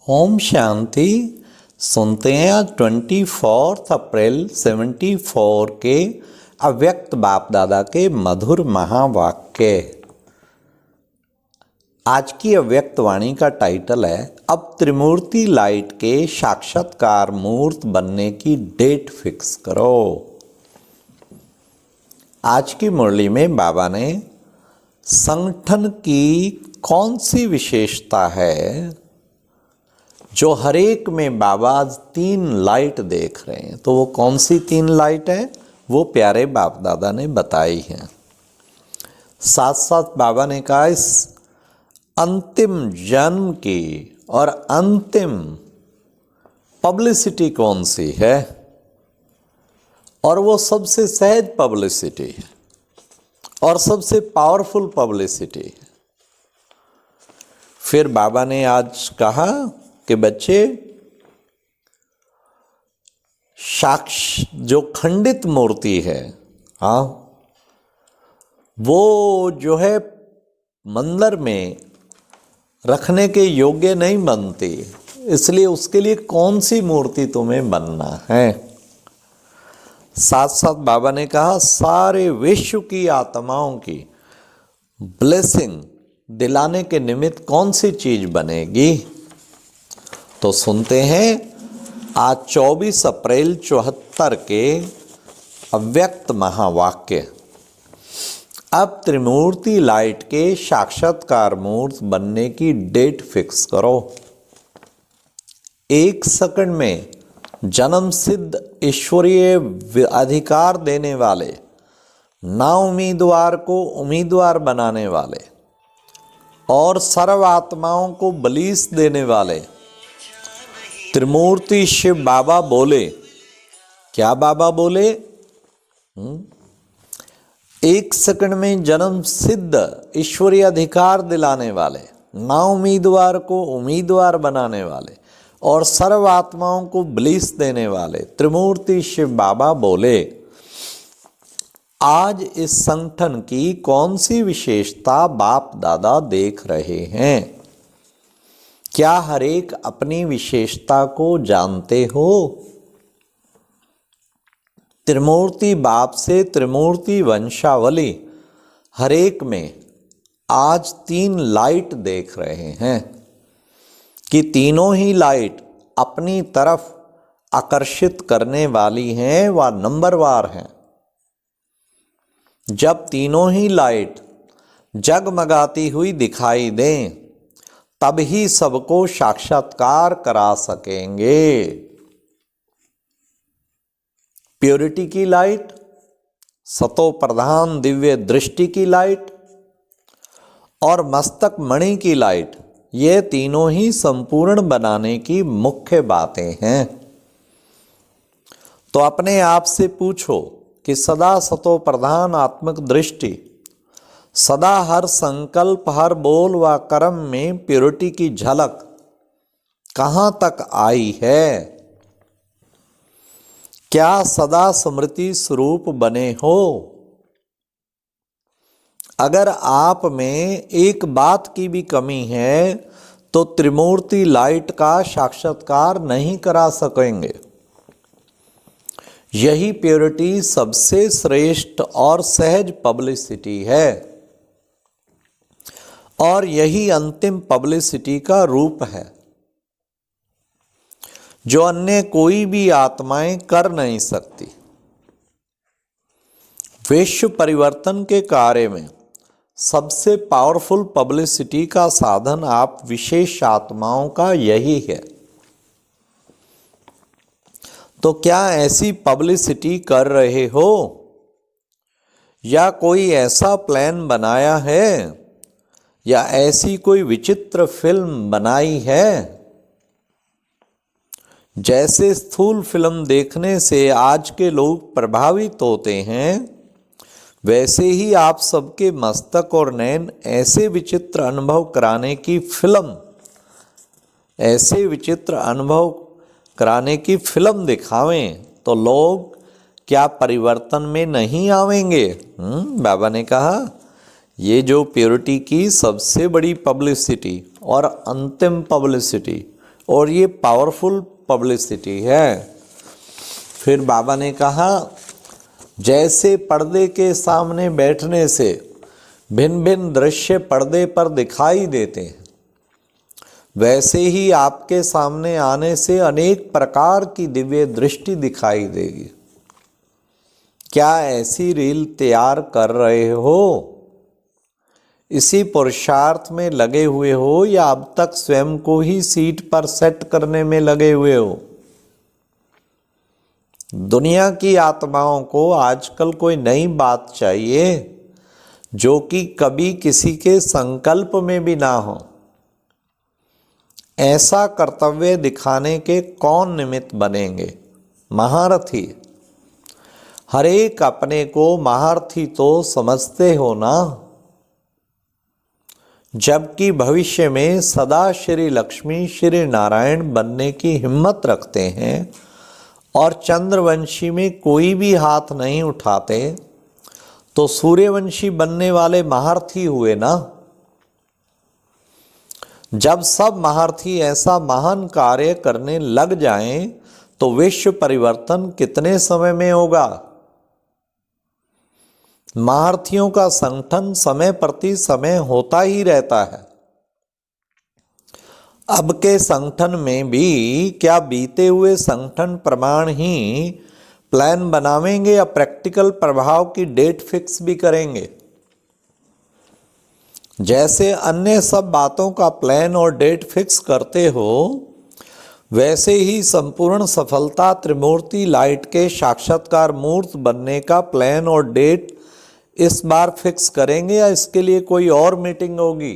ओम शांति। सुनते हैं आज 24 अप्रैल 74 के अव्यक्त बाप दादा के मधुर महावाक्य। आज की अव्यक्त वाणी का टाइटल है अब त्रिमूर्ति लाइट के साक्षात्कार मूर्त बनने की डेट फिक्स करो। आज की मुरली में बाबा ने संगठन की कौन सी विशेषता है जो हर एक में बाबा 3 लाइट देख रहे हैं, तो वो कौन सी 3 लाइट है वो प्यारे बाप दादा ने बताई हैं। साथ साथ बाबा ने कहा इस अंतिम जन्म की और अंतिम पब्लिसिटी कौन सी है, और वो सबसे सहज पब्लिसिटी है और सबसे पावरफुल पब्लिसिटी है। फिर बाबा ने आज कहा कि बच्चे साक्ष जो खंडित मूर्ति है, हाँ, वो जो है मंदिर में रखने के योग्य नहीं बनती, इसलिए उसके लिए कौन सी मूर्ति तुम्हें बनना है। साथ साथ बाबा ने कहा सारे विश्व की आत्माओं की ब्लेसिंग दिलाने के निमित्त कौन सी चीज बनेगी। तो सुनते हैं आज 24 अप्रैल 74 के अव्यक्त महावाक्य। अब त्रिमूर्ति लाइट के साक्षात्कार मूर्त बनने की डेट फिक्स करो। 1 सेकंड में जन्म सिद्ध ईश्वरीय अधिकार देने वाले, ना उम्मीदवार को उम्मीदवार बनाने वाले और सर्व आत्माओं को बलिस देने वाले त्रिमूर्ति शिव बाबा बोले। क्या बाबा बोले? 1 सेकंड में जन्म सिद्ध ईश्वरीय अधिकार दिलाने वाले, ना उम्मीदवार को उम्मीदवार बनाने वाले और सर्व आत्माओं को ब्लिस देने वाले त्रिमूर्ति शिव बाबा बोले आज इस संगठन की कौन सी विशेषता बाप दादा देख रहे हैं। क्या हर एक अपनी विशेषता को जानते हो? त्रिमूर्ति बाप से त्रिमूर्ति वंशावली हर एक में आज 3 लाइट देख रहे हैं कि तीनों ही लाइट अपनी तरफ आकर्षित करने वाली हैं व नंबरवार हैं। जब तीनों ही लाइट जगमगाती हुई दिखाई दें तब ही सबको साक्षात्कार करा सकेंगे। प्योरिटी की लाइट, सतो प्रधान दिव्य दृष्टि की लाइट और मस्तक मणि की लाइट, ये तीनों ही संपूर्ण बनाने की मुख्य बातें हैं। तो अपने आप से पूछो कि सदा सतो प्रधान आत्मिक दृष्टि, सदा हर संकल्प हर बोल व कर्म में प्योरिटी की झलक कहाँ तक आई है। क्या सदा स्मृति स्वरूप बने हो? अगर आप में एक बात की भी कमी है तो त्रिमूर्ति लाइट का साक्षात्कार नहीं करा सकेंगे। यही प्योरिटी सबसे श्रेष्ठ और सहज पब्लिसिटी है और यही अंतिम पब्लिसिटी का रूप है जो अन्य कोई भी आत्माएं कर नहीं सकती। विश्व परिवर्तन के कार्य में सबसे पावरफुल पब्लिसिटी का साधन आप विशेष आत्माओं का यही है। तो क्या ऐसी पब्लिसिटी कर रहे हो या कोई ऐसा प्लान बनाया है या ऐसी कोई विचित्र फिल्म बनाई है? जैसे स्थूल फिल्म देखने से आज के लोग प्रभावित होते हैं, वैसे ही आप सबके मस्तक और नैन ऐसे विचित्र अनुभव कराने की फिल्म, ऐसे विचित्र अनुभव कराने की फिल्म दिखावें तो लोग क्या परिवर्तन में नहीं आवेंगे? बाबा ने कहा ये जो प्योरिटी की सबसे बड़ी पब्लिसिटी और अंतिम पब्लिसिटी और ये पावरफुल पब्लिसिटी है। फिर बाबा ने कहा, जैसे पर्दे के सामने बैठने से भिन्न भिन्न दृश्य पर्दे पर दिखाई देते हैं, वैसे ही आपके सामने आने से अनेक प्रकार की दिव्य दृष्टि दिखाई देगी। क्या ऐसी रील तैयार कर रहे हो? इसी पुरुषार्थ में लगे हुए हो या अब तक स्वयं को ही सीट पर सेट करने में लगे हुए हो? दुनिया की आत्माओं को आजकल कोई नई बात चाहिए जो कि कभी किसी के संकल्प में भी ना हो। ऐसा कर्तव्य दिखाने के कौन निमित्त बनेंगे? महारथी। हर एक अपने को महारथी तो समझते हो ना, जबकि भविष्य में सदा श्री लक्ष्मी श्री नारायण बनने की हिम्मत रखते हैं और चंद्रवंशी में कोई भी हाथ नहीं उठाते, तो सूर्यवंशी बनने वाले महारथी हुए ना। जब सब महारथी ऐसा महान कार्य करने लग जाएं, तो विश्व परिवर्तन कितने समय में होगा? महारथियों का संगठन समय प्रति समय होता ही रहता है। अब के संगठन में भी क्या बीते हुए संगठन प्रमाण ही प्लान बनावेंगे या प्रैक्टिकल प्रभाव की डेट फिक्स भी करेंगे? जैसे अन्य सब बातों का प्लान और डेट फिक्स करते हो, वैसे ही संपूर्ण सफलता त्रिमूर्ति लाइट के साक्षात्कार मूर्त बनने का प्लान और डेट इस बार फिक्स करेंगे या इसके लिए कोई और मीटिंग होगी?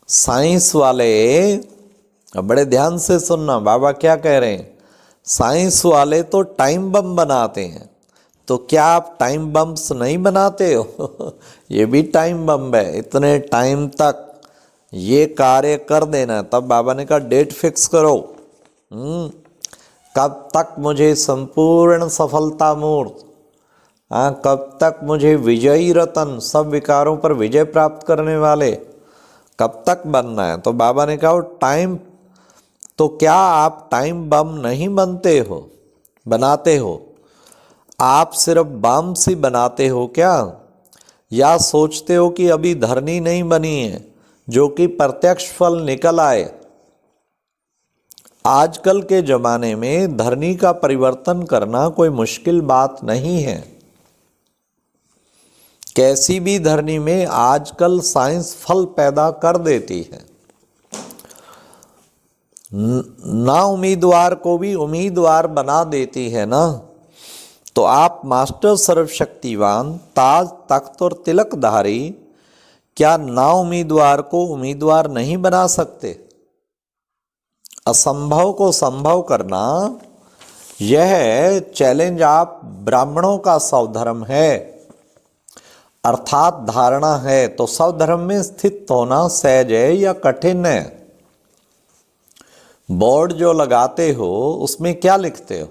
साइंस वाले, बड़े ध्यान से सुनना बाबा क्या कह रहे हैं। साइंस वाले तो टाइम बम बनाते हैं, तो क्या आप टाइम बम्स नहीं बनाते हो? ये भी टाइम बम है, इतने टाइम तक ये कार्य कर देना। तब बाबा ने कहा डेट फिक्स करो, कब तक मुझे संपूर्ण सफलता मूर्त, कब तक मुझे विजयी रतन, सब विकारों पर विजय प्राप्त करने वाले कब तक बनना है? तो बाबा ने कहा टाइम, तो क्या आप टाइम बम नहीं बनाते हो? आप सिर्फ बम से बनाते हो क्या? या सोचते हो कि अभी धरनी नहीं बनी है जो कि प्रत्यक्ष फल निकल आए? आजकल के जमाने में धरनी का परिवर्तन करना कोई मुश्किल बात नहीं है। कैसी भी धरनी में आजकल साइंस फल पैदा कर देती है। ना उम्मीदवार को भी उम्मीदवार बना देती है ना। तो आप मास्टर सर्वशक्तिवान, ताज तख्त और तिलकधारी, क्या ना उम्मीदवार को उम्मीदवार नहीं बना सकते? असंभव को संभव करना, यह चैलेंज आप ब्राह्मणों का स्वधर्म है, अर्थात धारणा है। तो स्वधर्म में स्थित होना सहज है या कठिन है? बोर्ड जो लगाते हो उसमें क्या लिखते हो?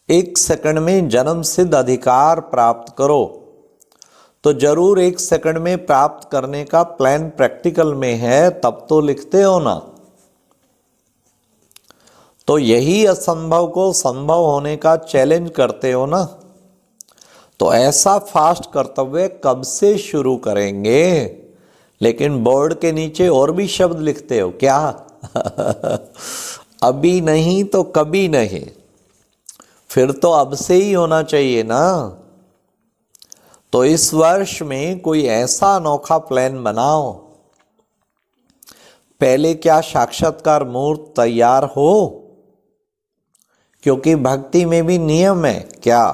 1 सेकंड में जन्म सिद्ध अधिकार प्राप्त करो। तो जरूर 1 सेकंड में प्राप्त करने का प्लान प्रैक्टिकल में है, तब तो लिखते हो ना। तो यही असंभव को संभव होने का चैलेंज करते हो ना। तो ऐसा फास्ट कर्तव्य कब से शुरू करेंगे? लेकिन बोर्ड के नीचे और भी शब्द लिखते हो क्या? अभी नहीं तो कभी नहीं। फिर तो अब से ही होना चाहिए ना। तो इस वर्ष में कोई ऐसा अनोखा प्लान बनाओ। पहले क्या साक्षात्कार मूर्त तैयार हो? क्योंकि भक्ति में भी नियम है क्या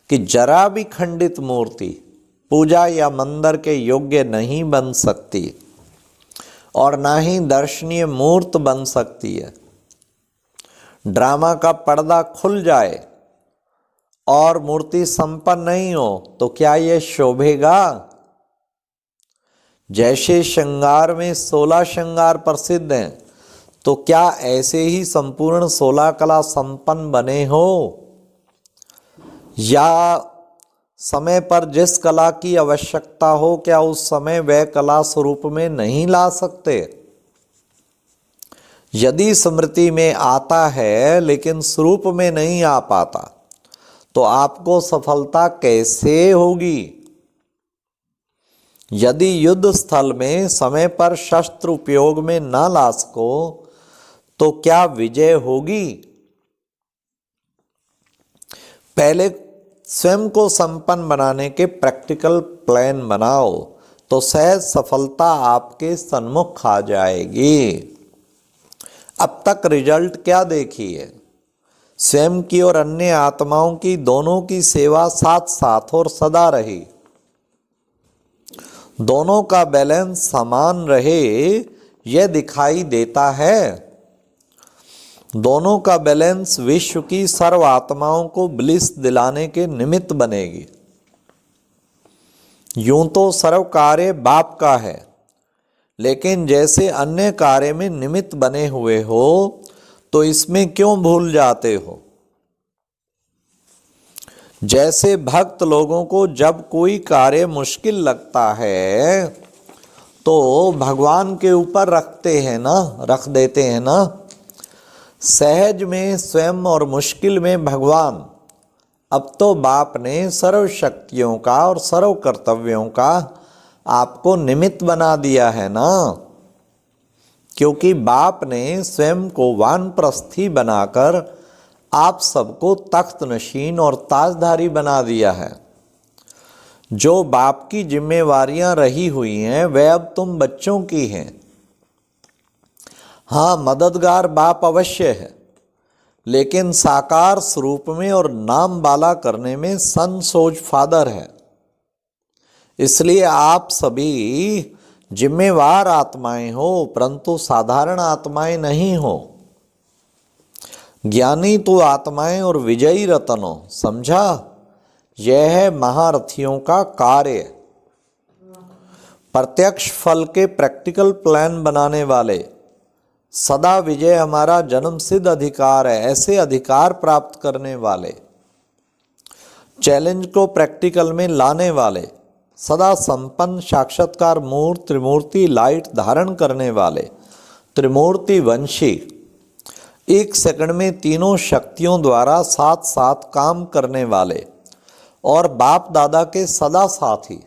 कि जरा भी खंडित मूर्ति पूजा या मंदिर के योग्य नहीं बन सकती और ना ही दर्शनीय मूर्त बन सकती है। ड्रामा का पर्दा खुल जाए और मूर्ति संपन्न नहीं हो तो क्या यह शोभेगा? जैसे श्रृंगार में 16 श्रृंगार प्रसिद्ध हैं, तो क्या ऐसे ही संपूर्ण 16 कला संपन्न बने हो? या समय पर जिस कला की आवश्यकता हो, क्या उस समय वह कला स्वरूप में नहीं ला सकते? यदि स्मृति में आता है लेकिन स्वरूप में नहीं आ पाता तो आपको सफलता कैसे होगी? यदि युद्ध स्थल में समय पर शस्त्र उपयोग में न ला सको तो क्या विजय होगी? पहले स्वयं को संपन्न बनाने के प्रैक्टिकल प्लान बनाओ तो सहज सफलता आपके सन्मुख आ जाएगी। अब तक रिजल्ट क्या देखी है? स्वयं की और अन्य आत्माओं की दोनों की सेवा साथ साथ और सदा रही, दोनों का बैलेंस समान रहे यह दिखाई देता है। दोनों का बैलेंस विश्व की सर्व आत्माओं को ब्लिस दिलाने के निमित्त बनेगी। यूं तो सर्व कार्य बाप का है, लेकिन जैसे अन्य कार्य में निमित्त बने हुए हो तो इसमें क्यों भूल जाते हो? जैसे भक्त लोगों को जब कोई कार्य मुश्किल लगता है तो भगवान के ऊपर रख देते हैं ना। सहज में स्वयं और मुश्किल में भगवान। अब तो बाप ने सर्व शक्तियों का और सर्व कर्तव्यों का आपको निमित्त बना दिया है ना, क्योंकि बाप ने स्वयं को वानप्रस्थी बनाकर आप सबको तख्त नशीन और ताजधारी बना दिया है। जो बाप की जिम्मेवारियां रही हुई हैं वह अब तुम बच्चों की हैं। हाँ, मददगार बाप अवश्य है, लेकिन साकार स्वरूप में और नाम बाला करने में सन सोज फादर है। इसलिए आप सभी जिम्मेवार आत्माएं हो, परंतु साधारण आत्माएं नहीं हो। ज्ञानी तो आत्माएं और विजयी रतन हो, समझा? यह है महारथियों का कार्य। प्रत्यक्ष फल के प्रैक्टिकल प्लान बनाने वाले। सदा विजय हमारा जन्म सिद्ध अधिकार है, ऐसे अधिकार प्राप्त करने वाले, चैलेंज को प्रैक्टिकल में लाने वाले, सदा संपन्न साक्षात्कार मूर्त त्रिमूर्ति लाइट धारण करने वाले, त्रिमूर्ति वंशी, एक सेकंड में तीनों शक्तियों द्वारा साथ साथ काम करने वाले और बाप दादा के सदा साथी।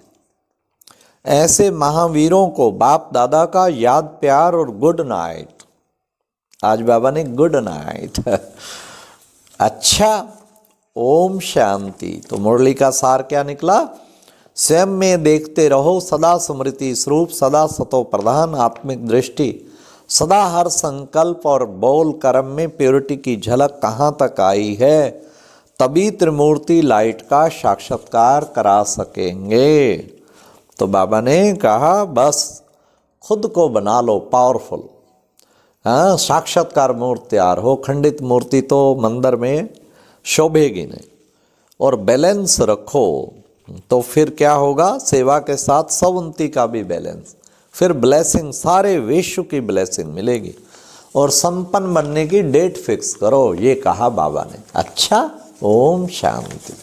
ऐसे महावीरों को बाप दादा का याद प्यार और गुड नाइट। आज बाबा ने गुड नाइट। अच्छा, ओम शांति। तो मुरली का सार क्या निकला? स्वयं में देखते रहो सदा स्मृति स्वरूप, सदा सतो प्रधान आत्मिक दृष्टि, सदा हर संकल्प और बोल कर्म में प्योरिटी की झलक कहाँ तक आई है, तभी त्रिमूर्ति लाइट का साक्षात्कार करा सकेंगे। तो बाबा ने कहा बस खुद को बना लो पावरफुल। हाँ, साक्षात्कार मूर्ति तैयार हो। खंडित मूर्ति तो मंदिर में शोभेगी नहीं। और बैलेंस रखो तो फिर क्या होगा? सेवा के साथ सवंती का भी बैलेंस, फिर ब्लेसिंग, सारे विश्व की ब्लेसिंग मिलेगी। और संपन्न बनने की डेट फिक्स करो, ये कहा बाबा ने। अच्छा, ओम शांति।